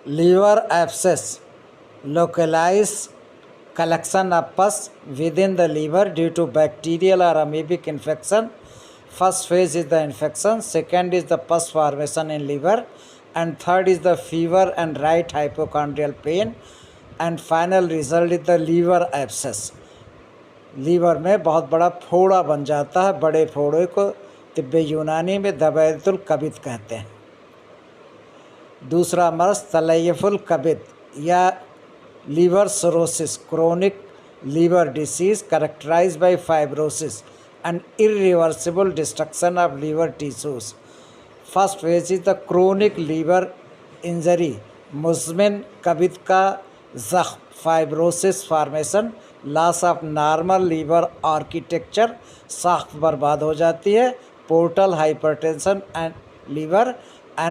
Liver abscess, localized collection of pus within the liver due to bacterial or amoebic infection. First phase is the infection, second is the pus formation in liver, and third is the fever and right hypochondrial pain, and final result is the liver abscess. Liver में बहुत बड़ा फोड़ा बन जाता है, बड़े फोड़े को तिब्बे यूनानी में दबैतुल कबिद कहते हैं। दूसरा मर्ज तलैयफुल कबिद या liver cirrhosis, chronic liver disease characterise by fibrosis and irreversible destruction of liver tissues. First phase is the chronic liver injury, मुज़मिन कबिद का जख्म, fibrosis formation, loss of normal liver architecture, साख्त बर्बाद हो जाती है, पोर्टल हाइपरटेंशन एंड लीवर